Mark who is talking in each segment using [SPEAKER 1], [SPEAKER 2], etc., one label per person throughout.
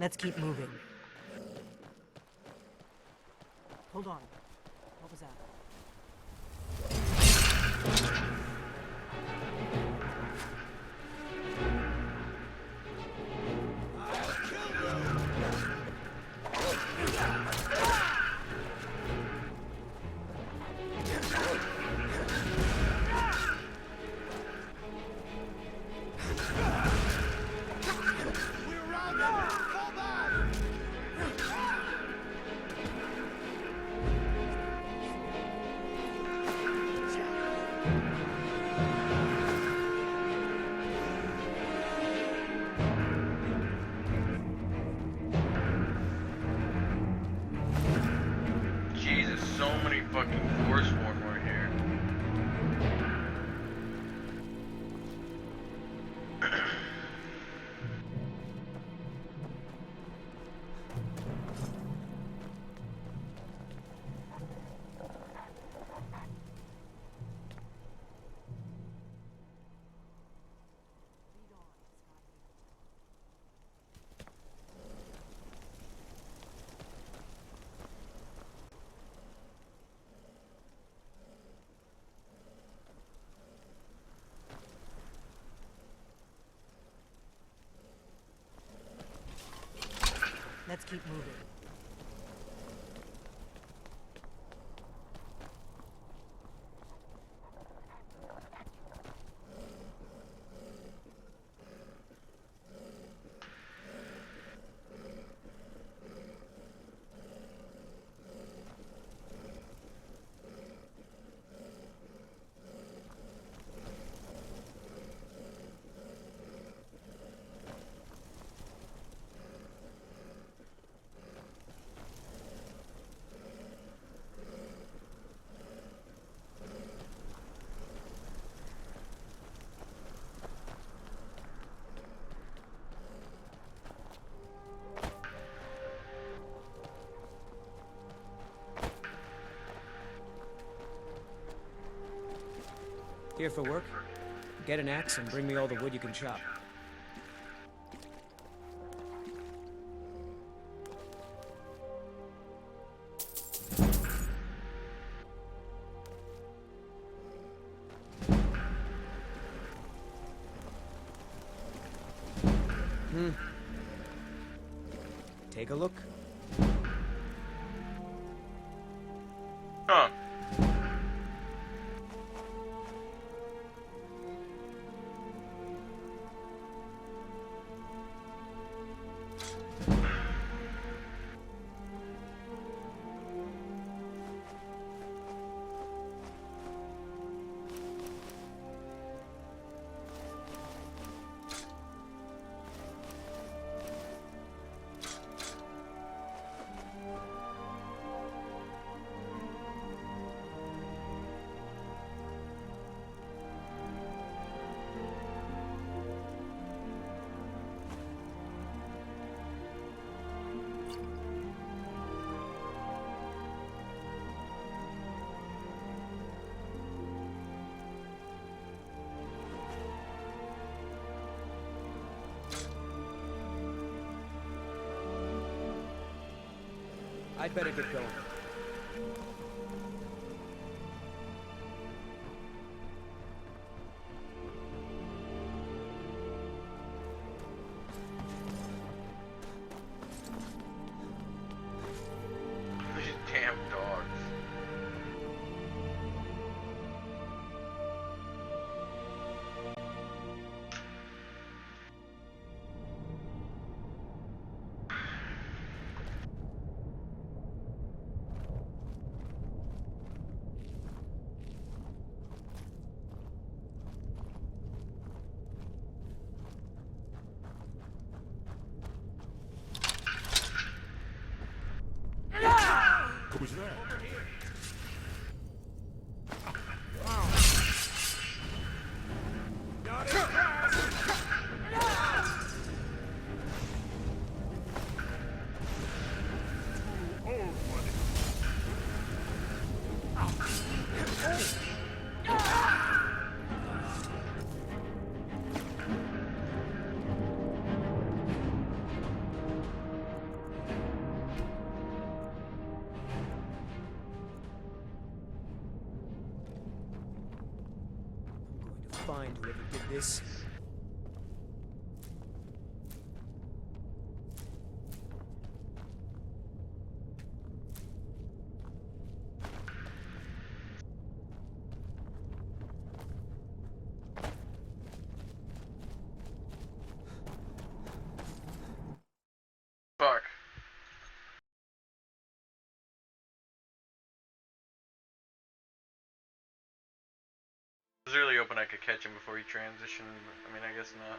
[SPEAKER 1] Let's keep moving. Hold on. What was that?
[SPEAKER 2] Jesus, so many fucking Forsworn right here.
[SPEAKER 1] Let's keep moving.
[SPEAKER 3] Here for work? Get an axe and bring me all the wood you can chop. Take a look.
[SPEAKER 2] Huh.
[SPEAKER 3] I'd better get going.
[SPEAKER 2] These damn dogs.
[SPEAKER 4] Who's that?
[SPEAKER 3] find whoever did this.
[SPEAKER 2] Fuck. I was really hoping I could catch him before he transitioned. I mean, I guess not.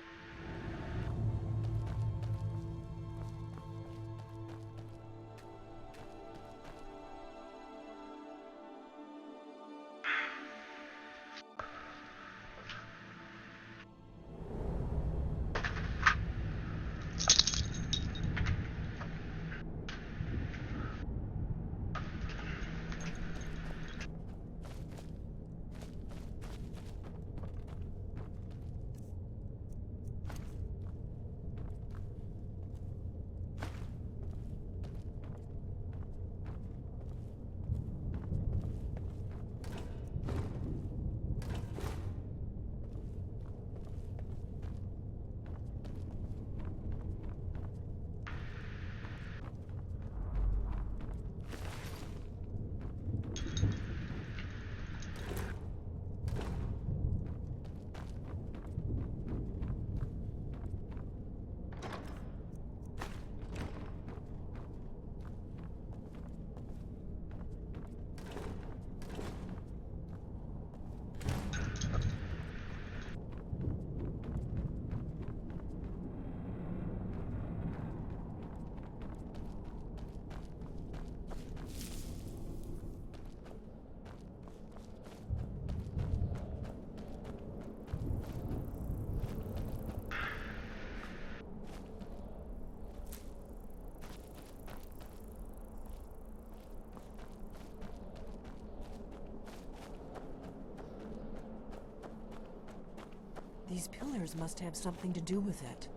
[SPEAKER 1] These pillars must have something to do with it.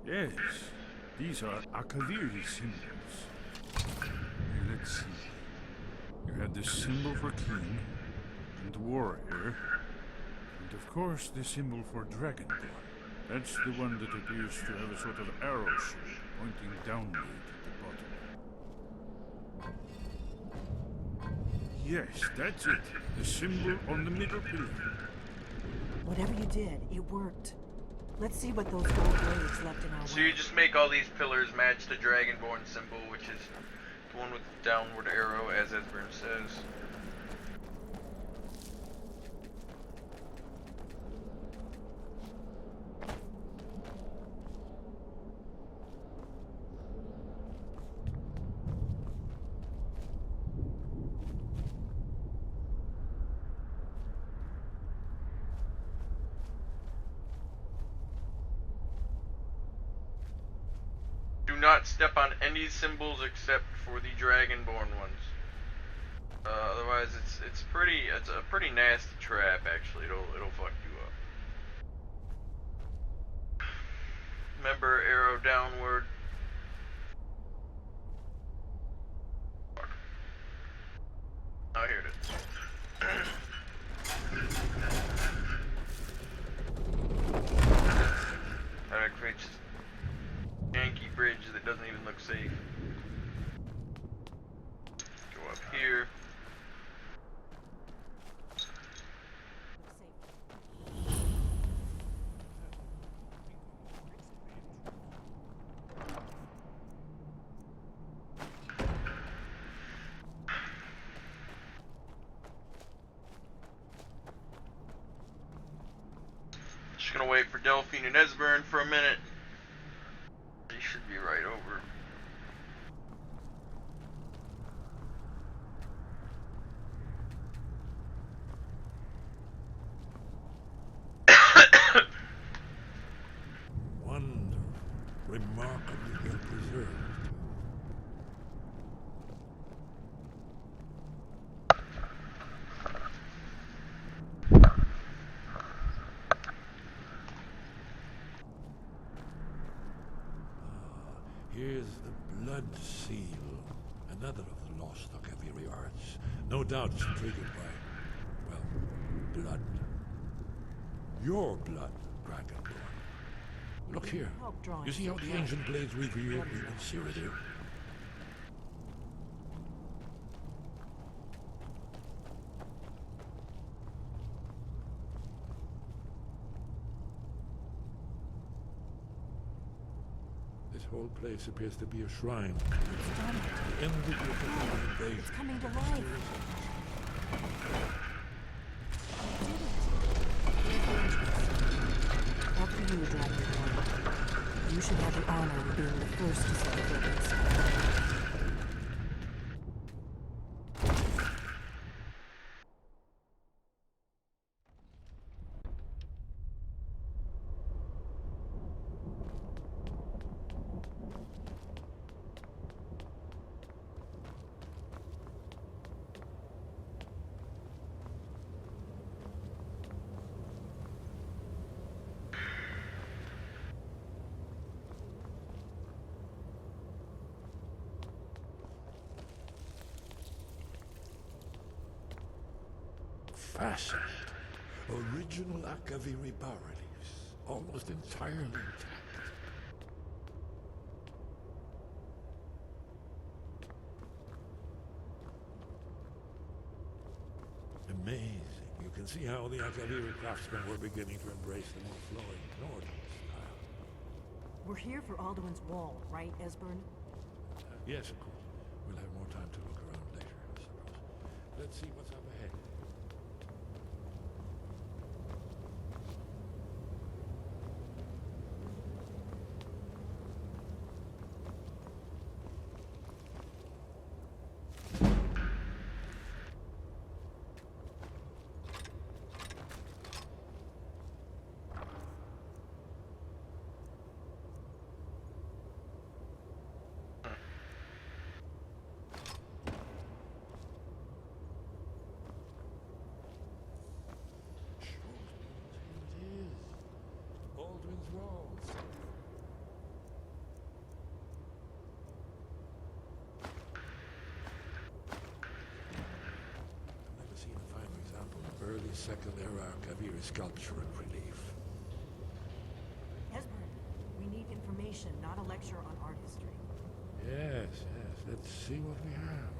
[SPEAKER 4] Yes, these are Akaviri symbols. Here, let's see. You had the symbol for king and warrior, and of course the symbol for dragonborn. That's the one that appears to have a sort of arrow shape pointing downward at the bottom. Yes, that's it. The symbol on the middle pillar.
[SPEAKER 1] Whatever you did, it worked. Let's see what those gold blades left in our
[SPEAKER 2] So
[SPEAKER 1] way.
[SPEAKER 2] you just make all these pillars match the Dragonborn symbol, which is the one with the downward arrow, as Esbern says. Do not step on any symbols except for the Dragonborn ones. Otherwise, it's a pretty nasty trap. Actually, it'll fuck you up. Remember, arrow downward. Fuck. Oh, here it is. That creates janky bridge that doesn't even look safe. Go up here. Just gonna wait for Delphine and Esbern for a minute. They should be right over.
[SPEAKER 4] Wonderful. Remarkably well preserved. Here's the blood seal, another of the lost Akaviri arts. No doubt triggered by, well, blood.
[SPEAKER 5] your blood, Dragonborn. Look here.
[SPEAKER 1] Help drawing
[SPEAKER 5] You see how the
[SPEAKER 1] some
[SPEAKER 5] ancient blades reveal the Cyrodiil? This whole place appears to be a shrine. The end of the invasion.
[SPEAKER 1] It's coming to life. After you, Dragonborn. You should have the honor of being the first to set the foot in Skyrim.
[SPEAKER 5] Fascinating. Original Akaviri bas-reliefs, almost entirely intact. Amazing. You can see how the Akaviri craftsmen were beginning to embrace the more flowing northern style.
[SPEAKER 1] We're here for Alduin's Wall, right, Esbern?
[SPEAKER 5] Yes, of course. We'll have more time to look around later, I suppose. Let's see what's up ahead. Early Second Era Akaviri sculpture and relief.
[SPEAKER 1] Esbern, we need information, not a lecture on art history.
[SPEAKER 5] Yes, yes. Let's see what we have.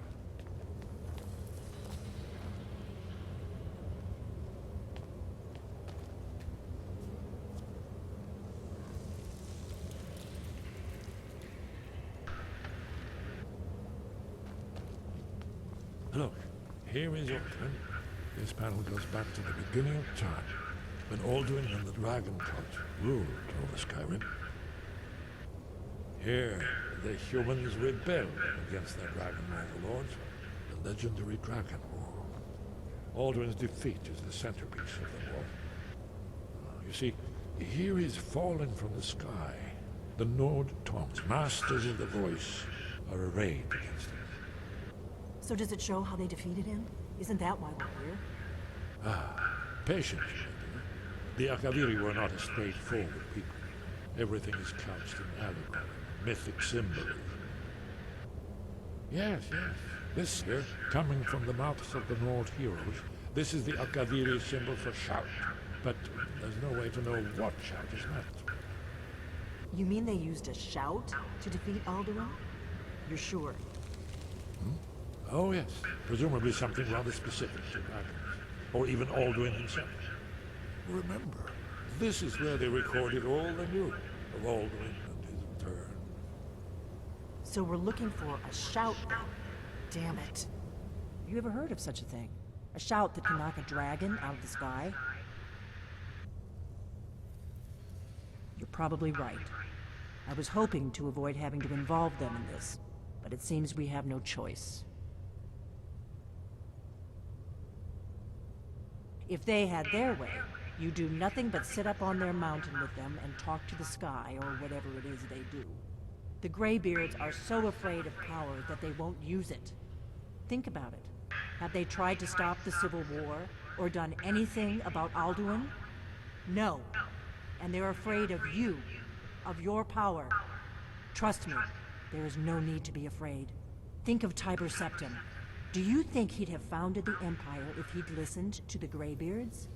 [SPEAKER 5] Look, here is Alduin. This panel goes back to the beginning of time, when Alduin and the Dragon Cult ruled over Skyrim. Here, the humans rebelled against their dragon overlords, the legendary Dragon War. Alduin's defeat is the centerpiece of the war. You see, here is fallen from the sky. The Nord Tongs, masters of the voice, are arrayed against him.
[SPEAKER 1] So does it show how they defeated him? Isn't that why we're here?
[SPEAKER 5] Patience, the Akaviri were not a straightforward people. Everything is couched in allegory, mythic symbolism. Yes, yes. This here, coming from the mouths of the Nord heroes, this is the Akaviri symbol for shout. But there's no way to know what shout is meant.
[SPEAKER 1] You mean they used a shout to defeat Alduin? You're sure?
[SPEAKER 5] Oh yes, presumably something rather specific to dragons, or even Alduin himself. Remember, this is where they recorded all they knew of Alduin and his return.
[SPEAKER 1] So we're looking for a shout then. Damn it. Have you ever heard of such a thing? A shout that can knock a dragon out of the sky? You're probably right. I was hoping to avoid having to involve them in this, but it seems we have no choice. If they had their way, you do nothing but sit up on their mountain with them and talk to the sky, or whatever it is they do. The Greybeards are so afraid of power that they won't use it. Think about it. Have they tried to stop the Civil War, or done anything about Alduin? No. And they're afraid of you, of your power. Trust me, there is no need to be afraid. Think of Tiber Septim. Do you think he'd have founded the Empire if he'd listened to the Greybeards?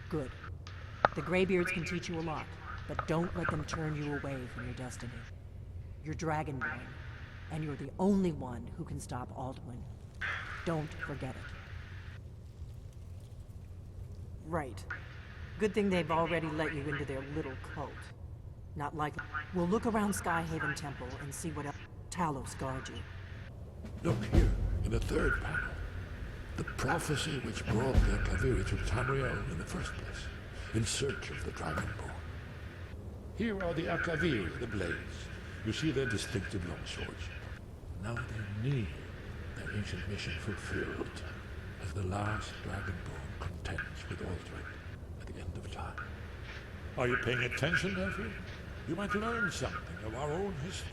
[SPEAKER 1] Good. The Greybeards can teach you a lot, but don't let them turn you away from your destiny. You're Dragonborn, and you're the only one who can stop Alduin. Don't forget it. Right. Good thing they've already let you into their little cult. Not like... We'll look around Skyhaven Temple and see what else Talos guard you.
[SPEAKER 5] Look here, in the third panel. The prophecy which brought the Akaviri to Tamriel in the first place, in search of the Dragonborn. Here are the Akaviri, the blades. You see their distinctive longswords. Now they're near their ancient mission fulfilled, as the last Dragonborn contends with Alduin at the end of time. Are you paying attention, nephew? You might learn something of our own history.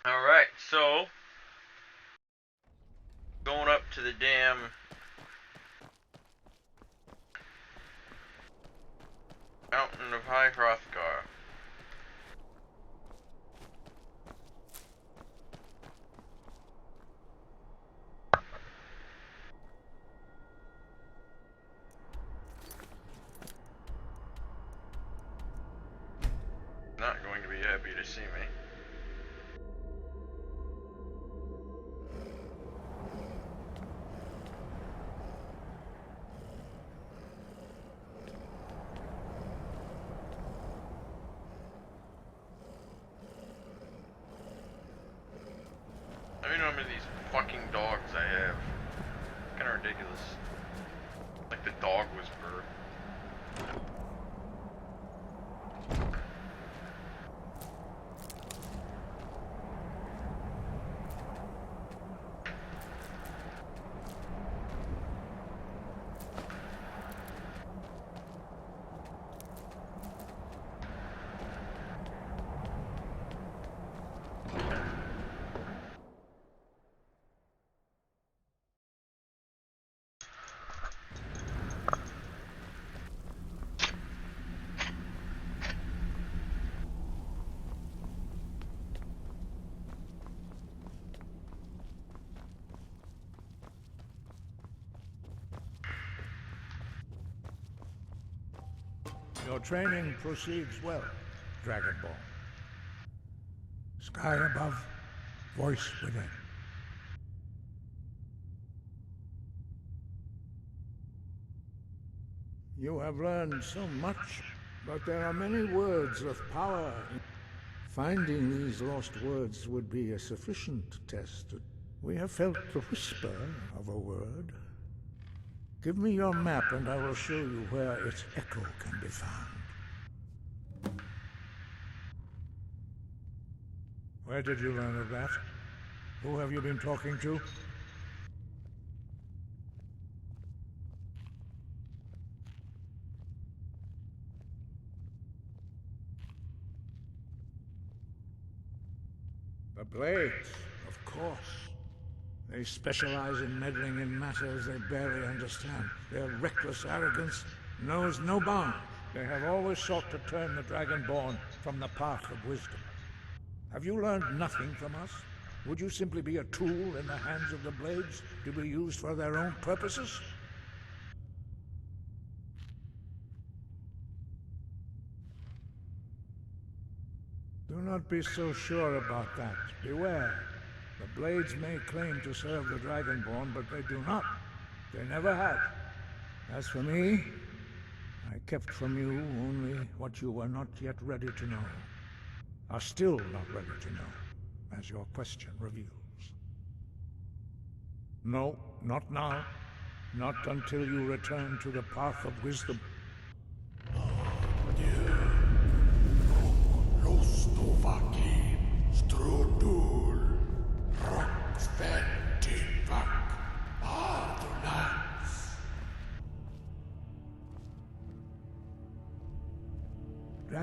[SPEAKER 2] Alright, so going up to the damn Mountain of High Hrothgar. Not going to be happy to see me. Let me know how many of these fucking dogs I have. Kinda ridiculous. Like the dog whisperer.
[SPEAKER 6] Your training proceeds well, Dragonborn. Sky above, voice within. You have learned so much, but there are many words of power. Finding these lost words would be a sufficient test. We have felt the whisper of a word. Give me your map and I will show you where its echo can be found. Where did you learn of that? Who have you been talking to? The Blades, of course. They specialize in meddling in matters they barely understand. Their reckless arrogance knows no bounds. They have always sought to turn the Dragonborn from the path of wisdom. Have you learned nothing from us? Would you simply be a tool in the hands of the Blades to be used for their own purposes? Do not be so sure about that. Beware. The Blades may claim to serve the Dragonborn, but they do not. They never have. As for me, I kept from you only what you were not yet ready to know. Are still not ready to know, as your question reveals. No, not now. Not until you return to the path of wisdom.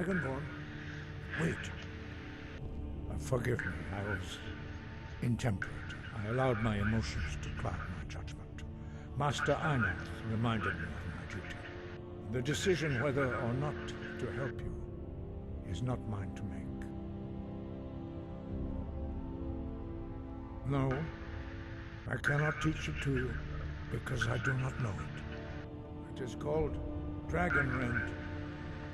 [SPEAKER 6] Dragonborn. Wait. Forgive me, I was intemperate. I allowed my emotions to cloud my judgment. Master Einar reminded me of my duty. The decision whether or not to help you is not mine to make. No, I cannot teach it to you because I do not know it. It is called Dragonrend,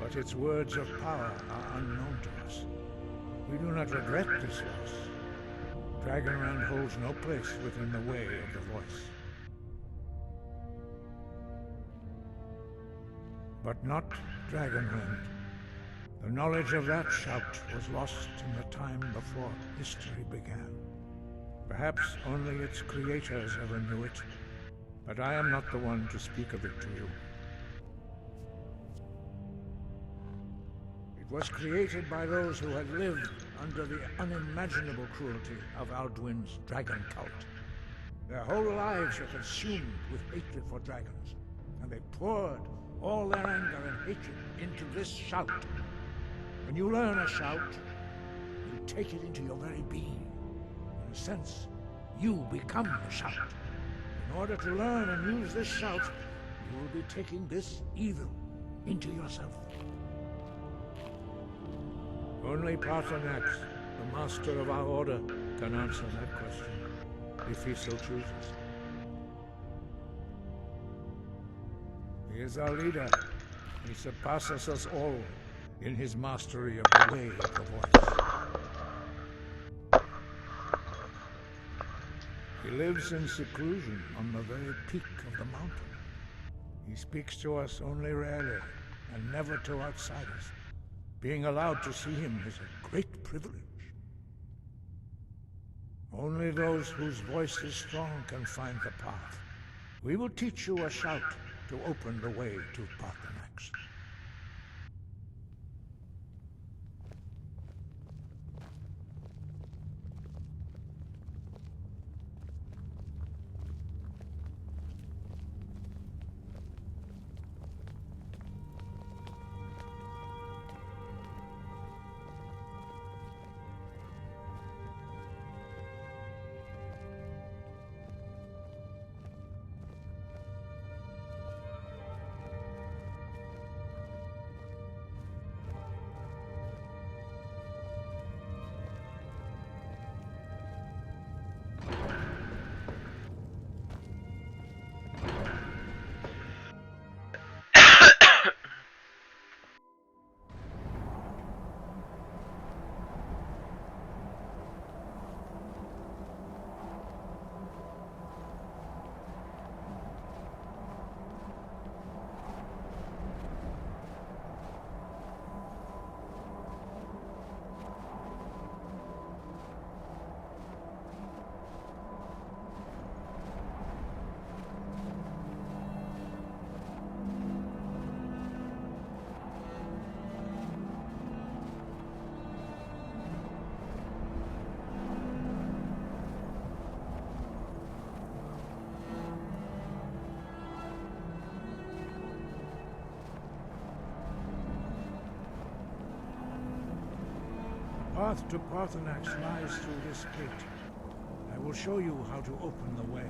[SPEAKER 6] but its words of power are unknown to us. We do not regret this loss. Dragonrend holds no place within the way of the voice. But not Dragonrend. The knowledge of that shout was lost in the time before history began. Perhaps only its creators ever knew it, but I am not the one to speak of it to you. It was created by those who had lived under the unimaginable cruelty of Alduin's dragon cult. Their whole lives were consumed with hatred for dragons, and they poured all their anger and hatred into this shout. When you learn a shout, you take it into your very being. In a sense, you become the shout. In order to learn and use this shout, you will be taking this evil into yourself. Only Paarthurnax, the master of our order, can answer that question, if he so chooses. He is our leader. He surpasses us all in his mastery of the way of the voice. He lives in seclusion on the very peak of the mountain. He speaks to us only rarely, and never to outsiders. Being allowed to see him is a great privilege. Only those whose voice is strong can find the path. We will teach you a shout to open the way to Paarthurnax. The path to Paarthurnax lies through this gate. I will show you how to open the way.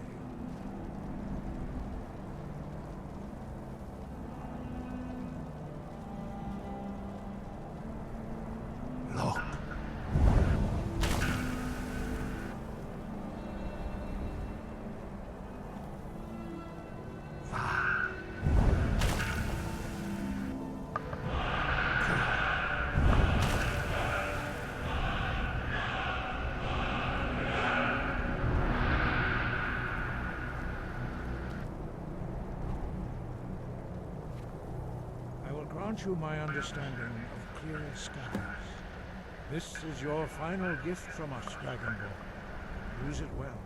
[SPEAKER 6] Look. Grant you my understanding of clear skies. This is your final gift from us, Dragonborn. Use it well.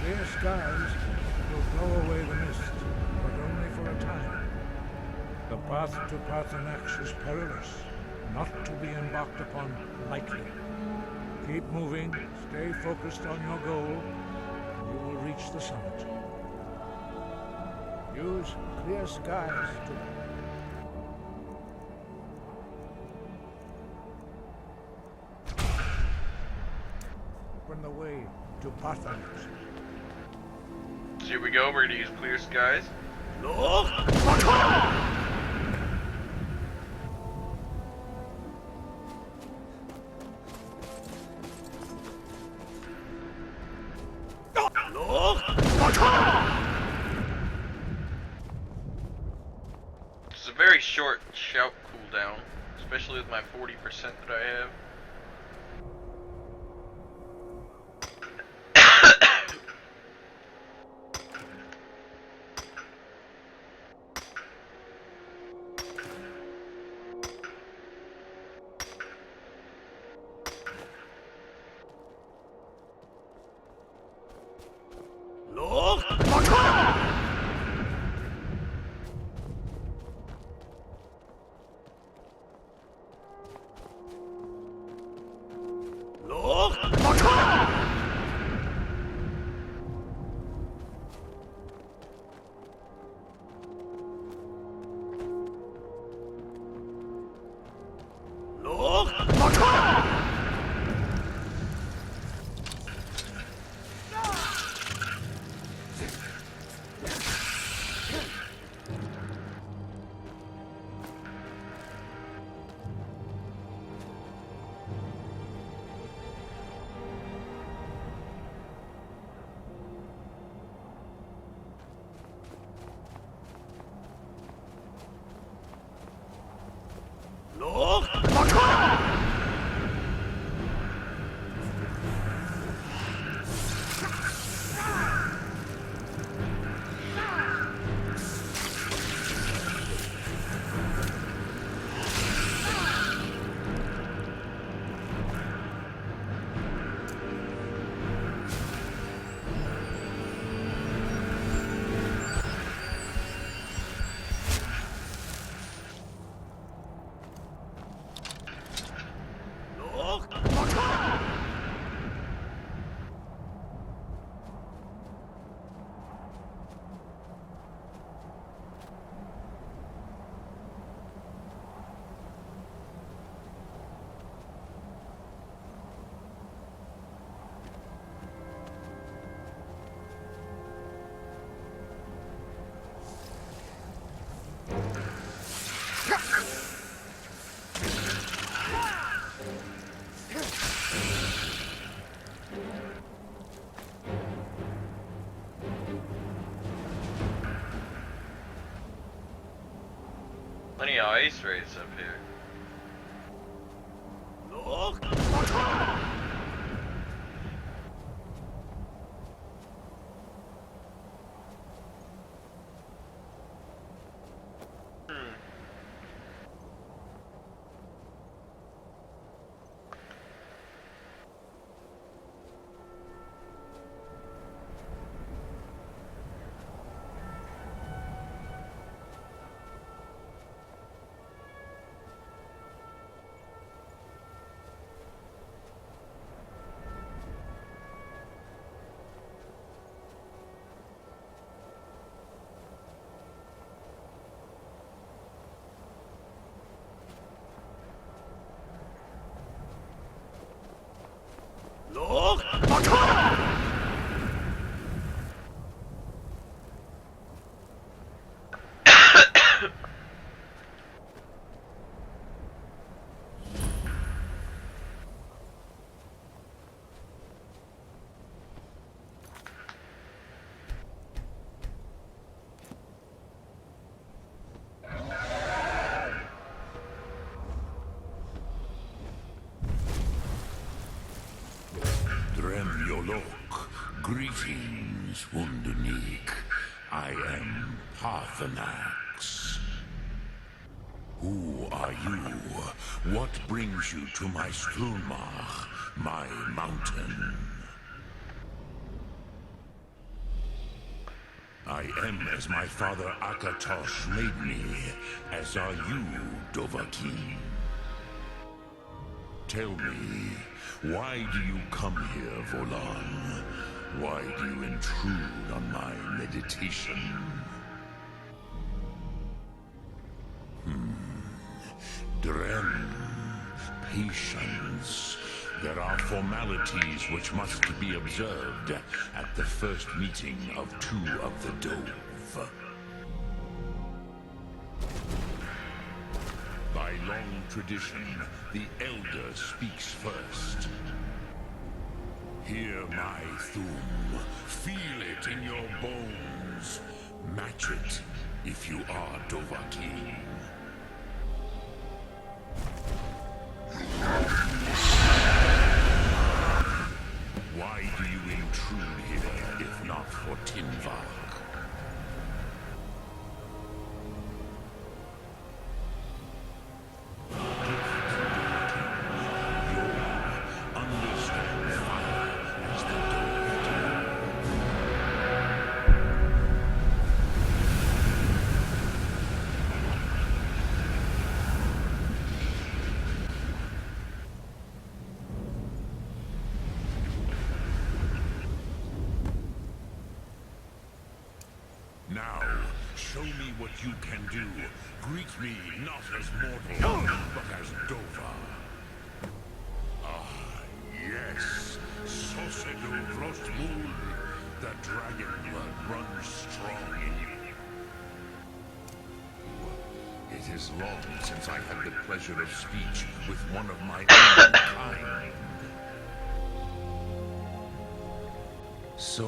[SPEAKER 6] Clear skies will blow away the mist, but only for a time. The path to Paarthurnax is perilous, not to be embarked upon lightly. Keep moving, stay focused on your goal, and you will reach the summit. Use clear skies to... open the way to Paarthurnax.
[SPEAKER 2] So here we go, we're gonna use clear skies. It's a very short shout cooldown, especially with my 40% that I have. Plenty of ice raids up here.
[SPEAKER 7] Greetings, Wunderneek. I am Paarthurnax. Who are you? What brings you to my Stormcloak, my mountain? I am as my father Akatosh made me, as are you, Dovahkiin. Tell me, why do you come here, Volan? Why do you intrude on my meditation? Dren, patience. There are formalities which must be observed at the first meeting of two of the Dove. By long tradition, the Elder speaks first. Hear my Thum. Feel it in your bones. Match it if you are Dovahkiin. Why do you intrude here if not for Tinvak? Understand fire as the Dove do. Now, show me what you can do. Greet me not as mortal, but as Dova. Ah, yes. Sosedo Vrostmul. The dragon blood runs strong in you. It is long since I had the pleasure of speech with one of my own kind. So,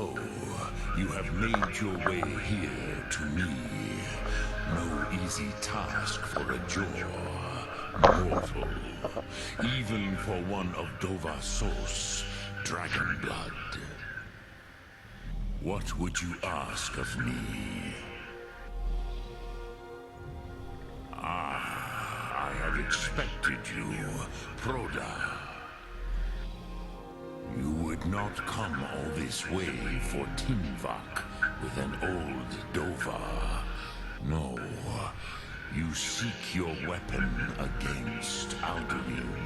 [SPEAKER 7] you have made your way here to me. No easy task for a Jor, mortal. Even for one of Dovahsos, dragon blood. What would you ask of me? Ah, I have expected you, Proda. You would not come all this way for Tinvak with an old Dova. No, you seek your weapon against Alduin.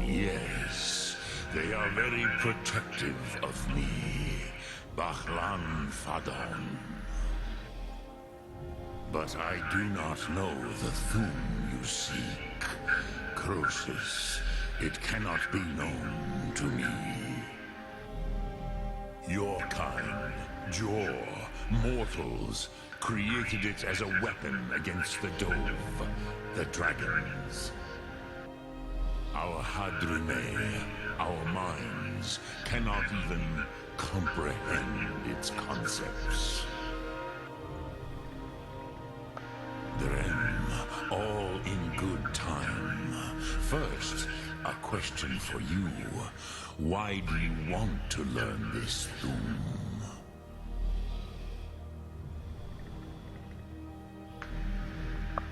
[SPEAKER 7] Yes, they are very protective of me, Bachlan Fadon. But I do not know the Thum you seek. Croesus, it cannot be known to me. Your kind, Jor, mortals, created it as a weapon against the Dove, the dragons. Our Hadrime, our minds, cannot even comprehend its concepts. Dren, all in good time. First, a question for you. Why do you want to learn this Thum?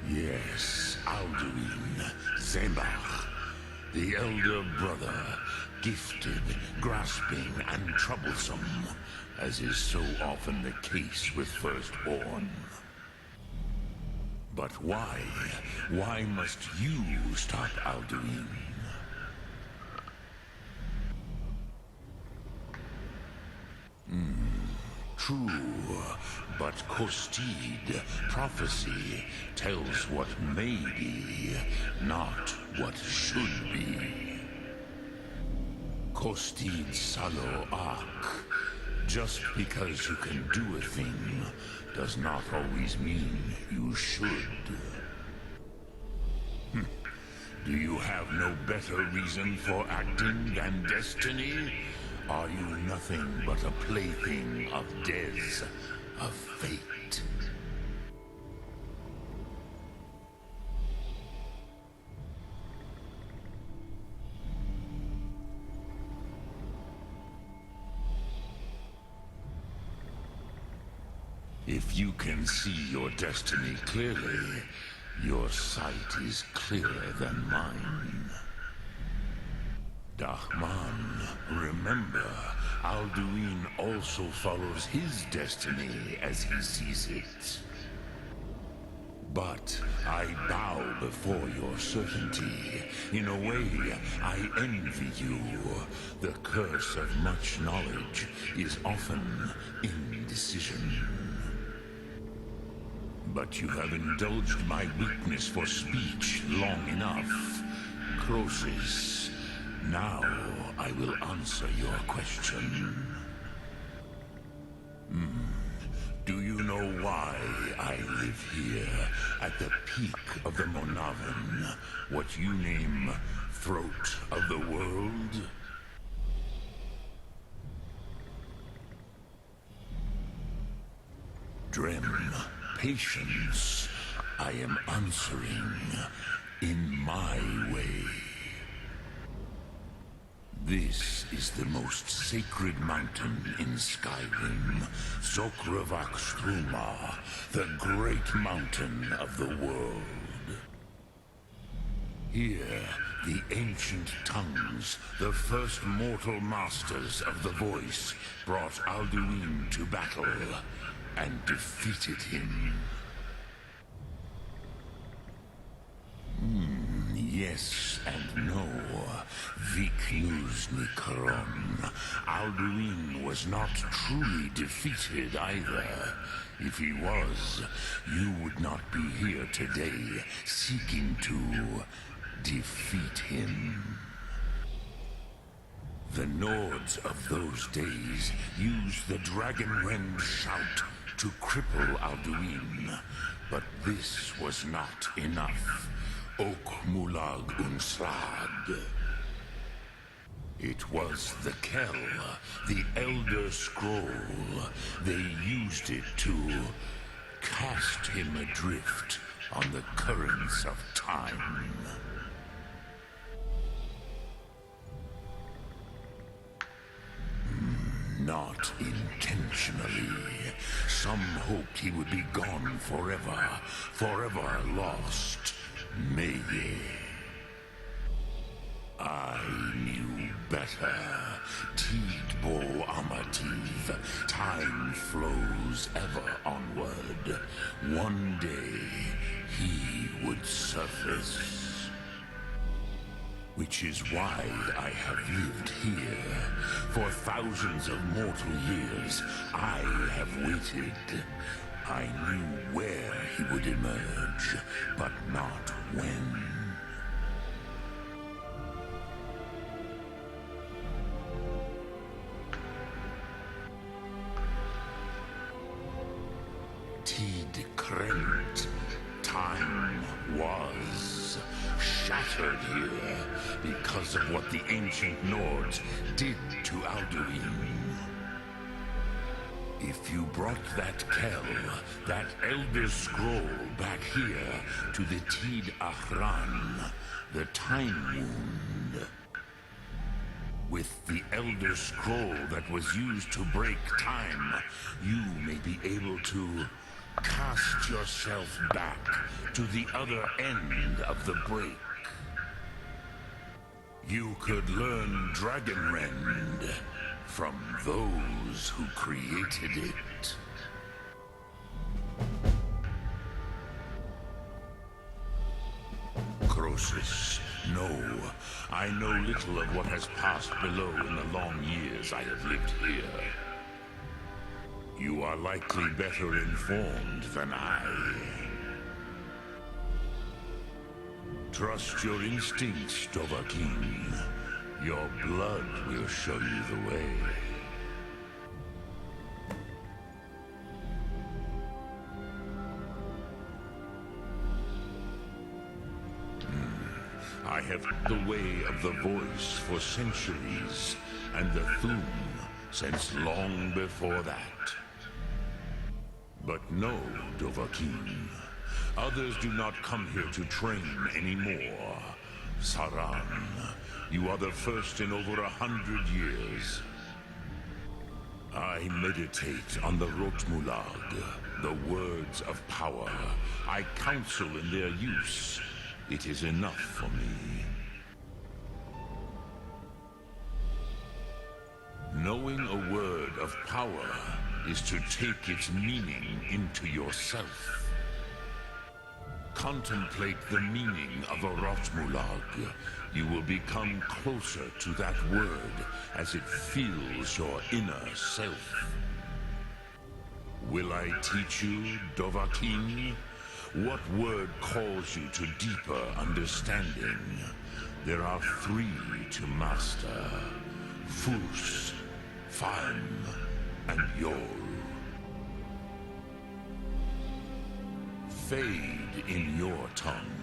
[SPEAKER 7] Yes, Alduin, Zebach, the elder brother, gifted, grasping, and troublesome, as is so often the case with Firstborn. But why? Why must you stop Alduin? True, but Kostid, prophecy, tells what may be, not what should be. Kostid Salo Ak. Just because you can do a thing does not always mean you should. Do you have no better reason for acting than destiny? Are you nothing but a plaything of Dez, of fate? If you can see your destiny clearly, your sight is clearer than mine. Dahman, remember, Alduin also follows his destiny as he sees it. But I bow before your certainty. In a way, I envy you. The curse of much knowledge is often indecision. But you have indulged my weakness for speech long enough. Croesus, now I will answer your question. Do you know why I live here, at the peak of the Monavan, what you name Throat of the World? Drem, patience. I am answering in my way. This is the most sacred mountain in Skyrim, Zokravakstruma, the great mountain of the world. Here, the ancient tongues, the first mortal masters of the voice, brought Alduin to battle and defeated him. Yes and no. Viknusnikaron. Alduin was not truly defeated either. If he was, you would not be here today seeking to defeat him. The Nords of those days used the Dragonrend shout to cripple Alduin, but this was not enough. Okmulag Unsrad. It was the Kell, the Elder Scroll. They used it to cast him adrift on the currents of time. Not intentionally. Some hoped he would be gone forever, forever lost. Maybe. I knew better. Tidbo Amativ. Time flows ever onward. One day, he would surface. Which is why I have lived here. For thousands of mortal years, I have waited. I knew where he would emerge, but not when. Tid Krent. Time was shattered here because of what the ancient Nords did to Alduin. If you brought that Kell, that Elder Scroll back here to the Tid Achran, the Time Wound, with the Elder Scroll that was used to break time, you may be able to cast yourself back to the other end of the break. You could learn Dragonrend from those who created it. Croesus, no. I know little of what has passed below in the long years I have lived here. You are likely better informed than I. Trust your instincts, Dovahkiin. Your blood will show you the way. I have the way of the voice for centuries, and the Thun since long before that. But no, Dovahkiin. Others do not come here to train anymore. Saran, you are the first in over 100 years. I meditate on the Rotmulag, the words of power. I counsel in their use. It is enough for me. power is to take its meaning into yourself. Contemplate the meaning of a Rotmulag. You will become closer to that word as it fills your inner self. Will I teach you, Dovahkiin? What word calls you to deeper understanding? There are 3 to master: Fus, Faim, and Yol. Fade in your tongue.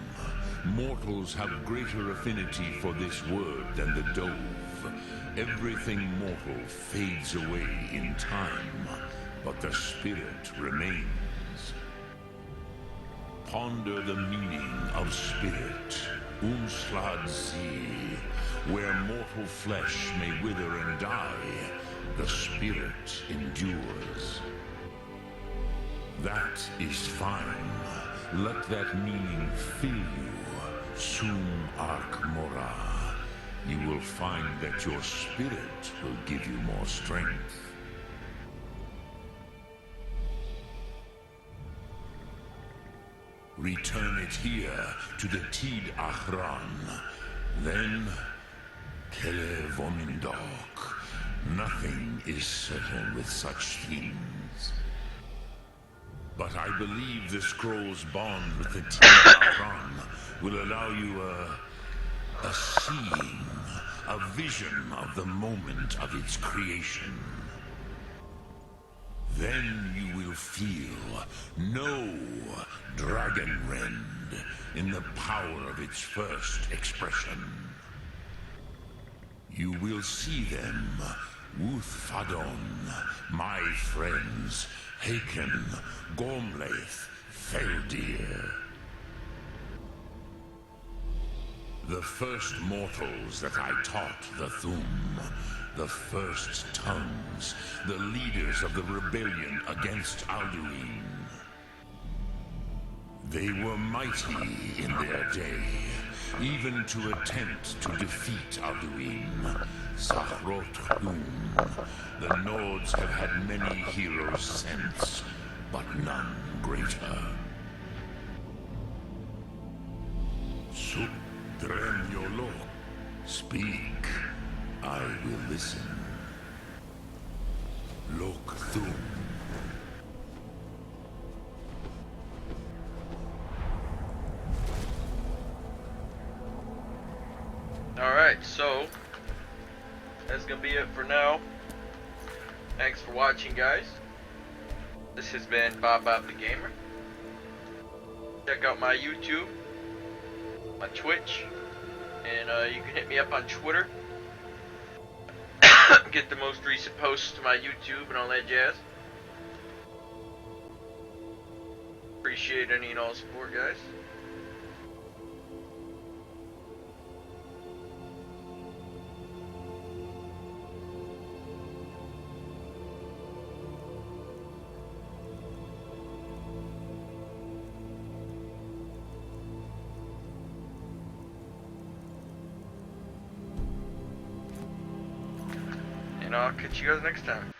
[SPEAKER 7] Mortals have greater affinity for this word than the Dove. Everything mortal fades away in time, but the spirit remains. Ponder the meaning of spirit, Umslad Zi. Where mortal flesh may wither and die, the spirit endures. That is fine. Let that meaning fill you, Sum Ark Mora. You will find that your spirit will give you more strength. Return it here to the Tid Achran. Then, Kele Vomindok. Nothing is certain with such things. But I believe the scroll's bond with the Tid Achran will allow you a seeing, a vision of the moment of its creation. Then you will feel, know Dragonrend in the power of its first expression. You will see them, Wuthfadon, my friends, Haken, Gormlaith, Feldir. The first mortals that I taught the Thum, the first tongues, the leaders of the rebellion against Alduin. They were mighty in their day, even to attempt to defeat Alduin. Sakhrot Khum. The Nords have had many heroes since, but none greater. Sudren Yolo. Speak. I will listen. Lok Thum.
[SPEAKER 2] Alright, so that's gonna be it for now. Thanks for watching, guys. This has been Bob the Gamer. Check out my YouTube, my Twitch, and you can hit me up on Twitter. Get the most recent posts to my YouTube and all that jazz. Appreciate any and all support, guys. And I'll catch you guys next time.